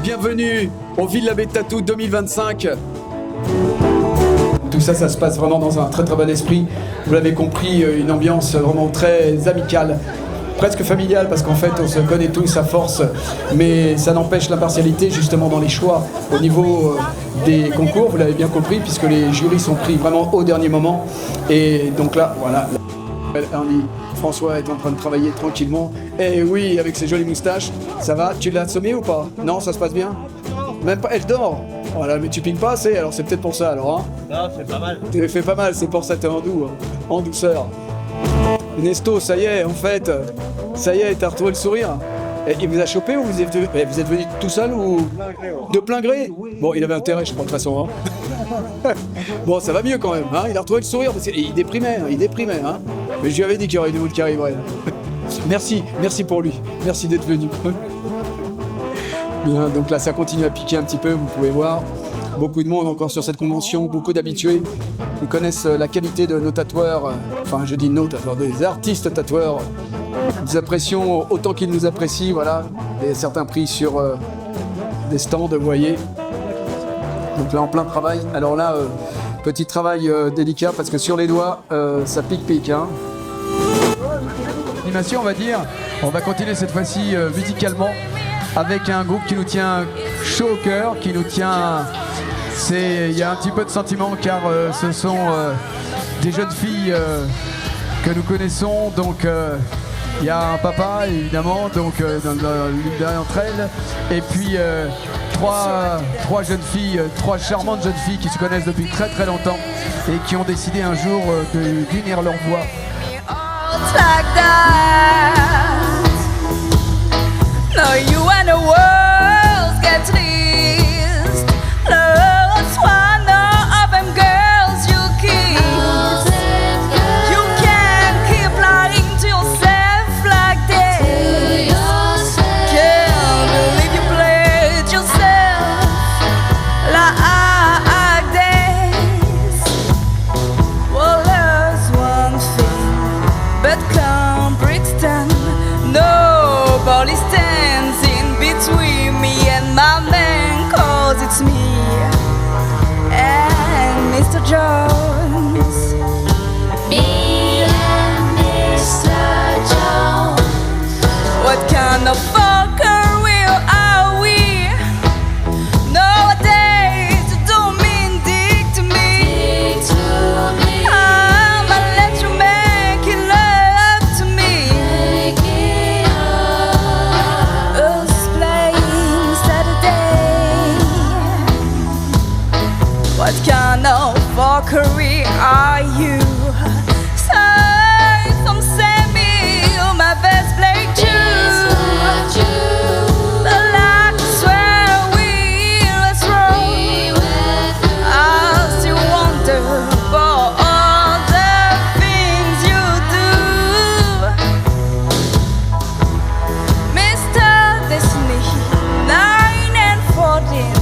bienvenue au Villa Tattoo 2025. Tout ça, ça se passe vraiment dans un très très bon esprit. Vous l'avez compris, une ambiance vraiment très amicale, presque familiale, parce qu'en fait on se connaît tous à force, mais ça n'empêche l'impartialité justement dans les choix au niveau des concours, vous l'avez bien compris, puisque les jurys sont pris vraiment au dernier moment. Et donc là, voilà, François est en train de travailler tranquillement. Et oui, avec ses jolies moustaches. Ça va? Tu l'as assommé ou pas? Non, ça se passe bien? Même pas, elle dort. Voilà, mais tu piques pas assez, alors c'est peut-être pour ça alors, hein? Non, c'est pas mal. Tu fais pas mal, c'est pour ça, t'es en doux, hein, en douceur. Nesto, ça y est, en fait, ça y est, t'as retrouvé le sourire. Et il vous a chopé ou vous êtes venu tout seul ou de plein gré? Bon, il avait intérêt, je crois, de toute façon. Hein. Bon, ça va mieux quand même, hein. Il a retrouvé le sourire parce qu'il déprimait, hein. Mais je lui avais dit qu'il y aurait des mots qui arriveraient. Merci pour lui. Merci d'être venu. Bien, donc là, ça continue à piquer un petit peu, vous pouvez voir. Beaucoup de monde encore sur cette convention, beaucoup d'habitués qui connaissent la qualité de nos tatoueurs, enfin je dis nos tatoueurs, des artistes tatoueurs. Nous apprécions autant qu'ils nous apprécient, voilà. Et certains prix sur des stands, vous voyez. Donc là en plein travail. Alors là, petit travail délicat parce que sur les doigts, ça pique, hein. Animation, on va dire. On va continuer cette fois-ci musicalement avec un groupe qui nous tient chaud au cœur, qui nous tient... Il y a un petit peu de sentiment car ce sont des jeunes filles que nous connaissons, donc il y a un papa évidemment, donc dans l'une d'entre elles, et puis trois jeunes filles, trois charmantes jeunes filles qui se connaissent depuis très très longtemps et qui ont décidé un jour d'unir leurs voix. It's me and Mr. Jones. Me and Mr. Jones. What kind of fuckery are we? Nowadays, you don't mean dick to me. Dick to me. I'ma let you make it love to me. Make it up. Us playing Saturday. What kind of fuckery are you? Say some semi, my best play Jew. But I swear let's roll. I still wonder for all the things you do, Mr. Destiny, 9 and 14.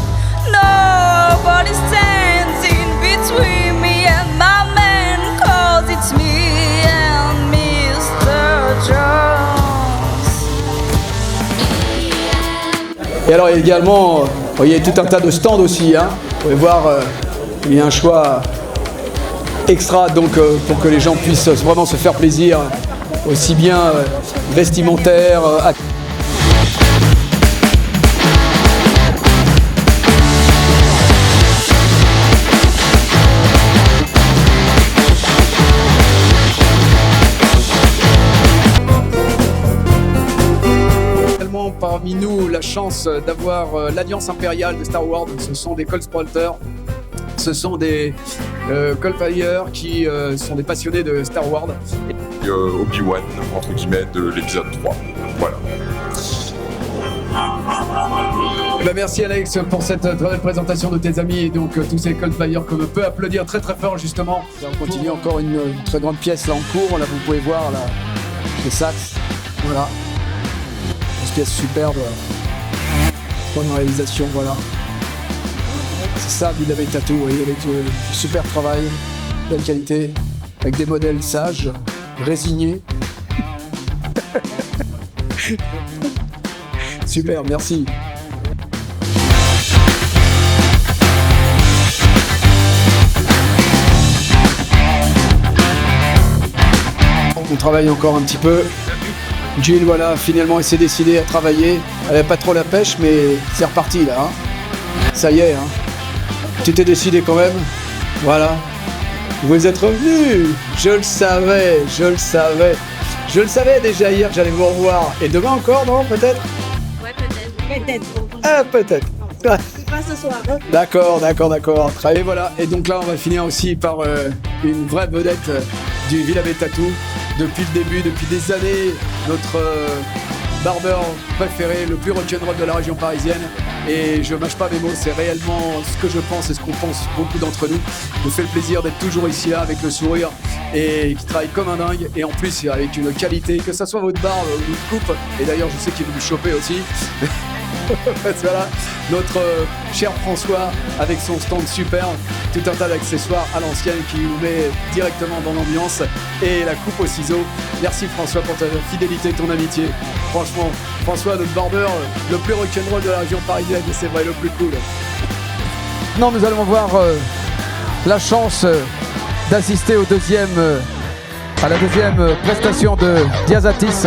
Nobody stands in between me and my man, 'cause it's me and Mr. Jones. Et alors également, il y a tout un tas de stands aussi, hein. Vous pouvez voir, il y a un choix extra donc pour que les gens puissent vraiment se faire plaisir, aussi bien vestimentaire, parmi nous la chance d'avoir l'Alliance impériale de Star Wars. Ce sont des Colt Sprouters, ce sont des Colt Fire qui sont des passionnés de Star Wars. Obi-Wan, entre guillemets, de l'épisode 3. Voilà. Ben merci Alex pour cette très belle présentation de tes amis et donc tous ces Colt Fire qu'on peut applaudir très très fort justement. On continue encore une très grande pièce là en cours, là vous pouvez voir là, les sax, voilà. Pièce superbe, bonne réalisation, voilà. C'est ça, Villa Tattoo, vous voyez, avec du super travail, belle qualité, avec des modèles sages, résignés. Super, merci. travaille encore un petit peu. Jill, voilà, finalement, elle s'est décidée à travailler. Elle avait pas trop la pêche, mais c'est reparti là. Hein. Ça y est, hein. Tu t'es décidé quand même. Voilà. Vous êtes revenu. Je le savais, je le savais. Je le savais déjà hier que j'allais vous revoir. Et demain encore, non, peut-être? Ouais, peut-être. Peut-être. Ah, peut-être. Pas ce soir. Hein. D'accord. Très bien, voilà. Et donc là, on va finir aussi par une vraie vedette du Villa Tattoo. Depuis le début, depuis des années, notre barbeur préféré, le plus rock'n'roll de la région parisienne. Et je mâche pas mes mots, c'est réellement ce que je pense et ce qu'on pense beaucoup d'entre nous. Je me fais le plaisir d'être toujours ici là avec le sourire et qui travaille comme un dingue. Et en plus avec une qualité, que ça soit votre barbe ou votre coupe. Et d'ailleurs je sais qu'il veut me choper aussi. Voilà, notre cher François avec son stand super, tout un tas d'accessoires à l'ancienne qui nous met directement dans l'ambiance et la coupe au ciseau. Merci François pour ta fidélité et ton amitié. Franchement, François, notre barbeur, le plus rock'n'roll de la région parisienne, et c'est vrai, le plus cool. Non, nous allons avoir la chance d'assister à la deuxième prestation de Diazatis.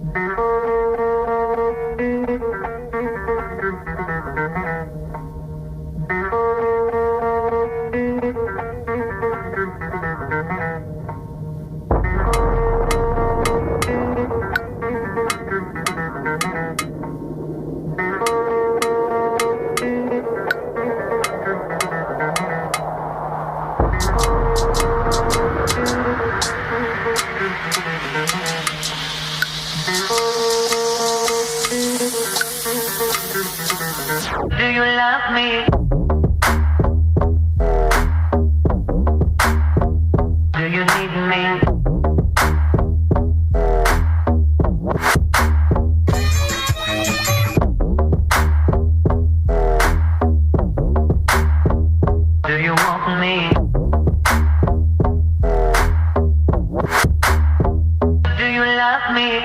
Do you love me? Do you need me? Do you want me? Do you love me?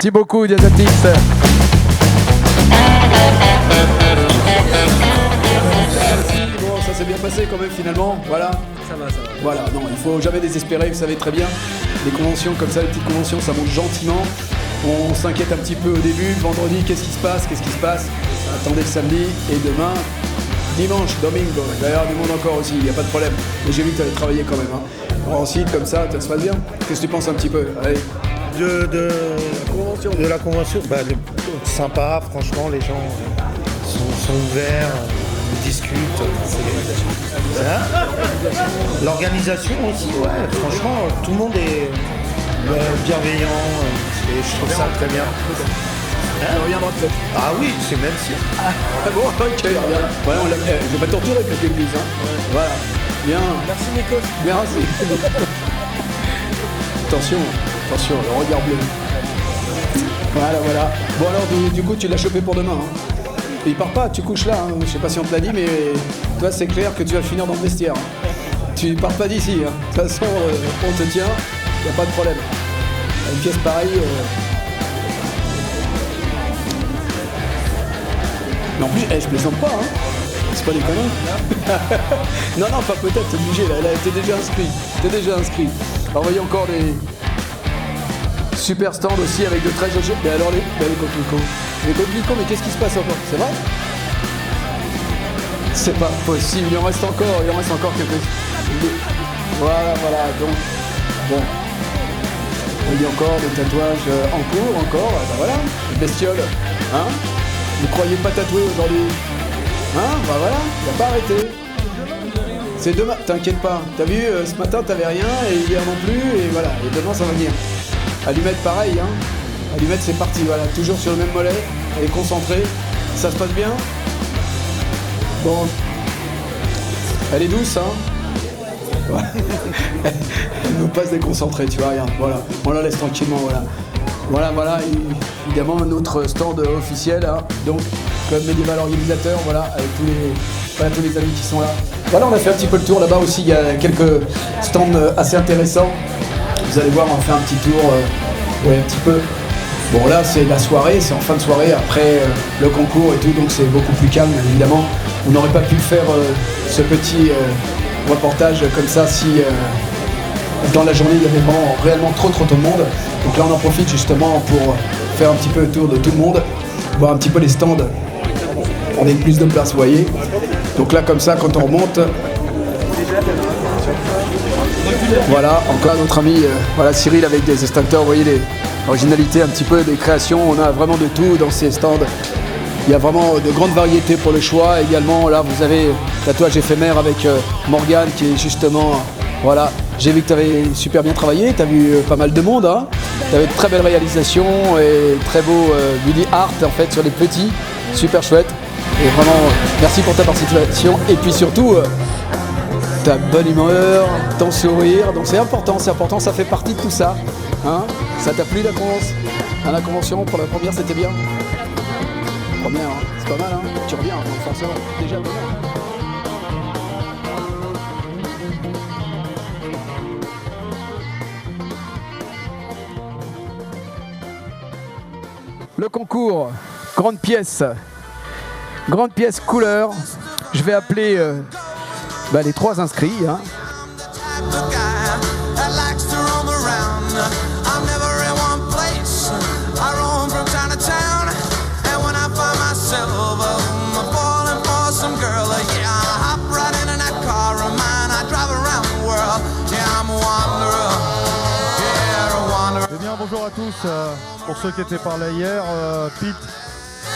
Merci beaucoup, Diazatix. Bon, ça s'est bien passé quand même finalement, voilà. Ça va. Voilà, non, il faut jamais désespérer, vous savez très bien. Les conventions comme ça, les petites conventions, ça monte gentiment. On s'inquiète un petit peu au début, vendredi, qu'est-ce qui se passe? Attendez le samedi et demain, dimanche, domingo. Il va y avoir du monde encore aussi, il n'y a pas de problème. Mais j'ai vu que tu avais travaillé quand même. Hein. Alors, ensuite, comme ça se passe bien. Qu'est-ce que tu penses un petit peu? Allez. De la convention, sympa, franchement, les gens sont ouverts, discutent. L'organisation aussi, ouais, franchement, tout le monde est bienveillant, et je trouve ça très bien. On reviendra peut-être. Ah oui, c'est même sûr. Ah bon, ok, reviens. Voilà, je vais pas torturer avec l'église. Hein. Ouais. Voilà, bien. Merci Nico. Merci. Attention, le regard bleu. Voilà. Bon alors, du coup, tu l'as chopé pour demain. Hein. Et il part pas, tu couches là. Hein. Je sais pas si on te l'a dit, mais toi, c'est clair que tu vas finir dans le vestiaire. Hein. Tu pars pas d'ici. Hein. De toute façon, on te tient, y a pas de problème. Une pièce pareille. Mais en plus, je plaisante pas. Hein. C'est pas des conneries. non, pas peut-être, t'es obligé. Là, t'es déjà inscrit. Alors, voyez encore des super stands aussi avec de très jolis jeux. Mais alors, les coquelicots. Les coquelicots, mais qu'est-ce qui se passe encore? C'est vrai? C'est pas possible, il en reste encore quelques... Voilà, donc, bon. Il y a encore des tatouages en cours, voilà, les bestioles, hein? Vous croyez pas tatouer aujourd'hui? Hein? Voilà, il n'a pas arrêté. C'est demain, t'inquiète pas. T'as vu, ce matin t'avais rien, et hier non plus, et voilà, et demain ça va venir. Allumette pareil, hein. Allumette c'est parti, voilà, toujours sur le même mollet, elle est concentrée, ça se passe bien. Bon, elle est douce, hein. Voilà. Elle ne veut pas se déconcentrer, tu vois, regarde, voilà, on la laisse tranquillement, voilà, évidemment notre stand officiel, hein. Donc Club Médiéval organisateur, voilà, avec tous les amis qui sont là. Voilà, on a fait un petit peu le tour, là-bas aussi il y a quelques stands assez intéressants. Vous allez voir, on fait un petit tour, un petit peu. Bon là c'est la soirée, c'est en fin de soirée, après le concours et tout, donc c'est beaucoup plus calme évidemment. On n'aurait pas pu faire ce petit reportage comme ça si dans la journée il y avait réellement trop de monde. Donc là on en profite justement pour faire un petit peu le tour de tout le monde, voir un petit peu les stands avec plus de place, vous voyez. Donc là comme ça quand on remonte, voilà, encore notre ami Cyril avec des extincteurs, vous voyez l'originalité un petit peu des créations, on a vraiment de tout dans ces stands. Il y a vraiment de grandes variétés pour le choix. Également, là, vous avez tatouage éphémère avec Morgane qui est justement... Voilà, j'ai vu que tu avais super bien travaillé, tu as vu pas mal de monde. Hein. T'avais de très belles réalisations et très beau body art en fait sur les petits, super chouette. Et vraiment, merci pour ta participation et puis surtout ta bonne humeur, ton sourire. Donc c'est important, ça fait partie de tout ça. Hein, ça t'a plu la convention pour la première, c'était bien. Première, hein, c'est pas mal, hein. Tu reviens, donc forcément, déjà bien. Le concours, grande pièce couleur. Je vais appeler les 3 inscrits. Hein. Eh bien, bonjour à tous. Pour ceux qui étaient par là hier, Pete,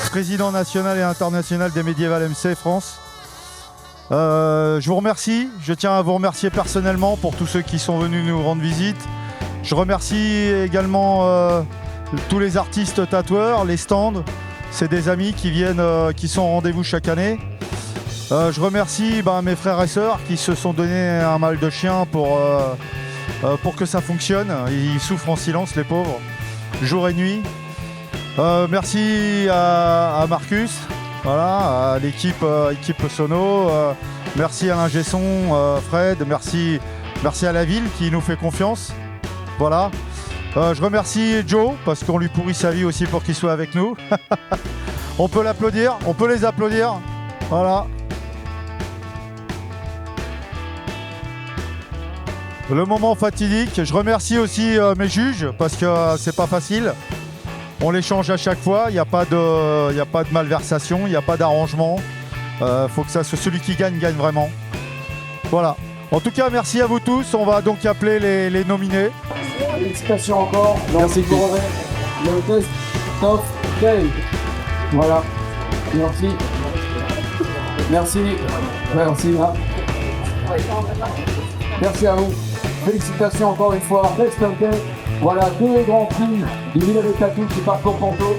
président national et international des Médiévales MC France. Je vous remercie. Je tiens à vous remercier personnellement pour tous ceux qui sont venus nous rendre visite. Je remercie également tous les artistes tatoueurs, les stands. C'est des amis qui viennent, qui sont au rendez-vous chaque année. Je remercie mes frères et sœurs qui se sont donné un mal de chien pour que ça fonctionne. Ils souffrent en silence, les pauvres, jour et nuit. Merci à Marcus, voilà, à l'équipe Sono. Merci à l'ingé son, Fred. Merci à la ville qui nous fait confiance. Voilà. Je remercie Joe parce qu'on lui pourrit sa vie aussi pour qu'il soit avec nous. On peut l'applaudir, on peut les applaudir. Voilà. Le moment fatidique. Je remercie aussi mes juges parce que c'est pas facile. On les change à chaque fois. Il n'y a pas de malversation, il n'y a pas d'arrangement. Faut que celui qui gagne gagne vraiment. Voilà. En tout cas, merci à vous tous. On va donc appeler les nominés. Félicitations encore. Merci. Le test of game. Voilà. Merci. Merci. Merci. Merci à vous. Félicitations encore une fois. Test of game. Voilà, 2 grands prix du Village des Tatous qui partent pour Ponto.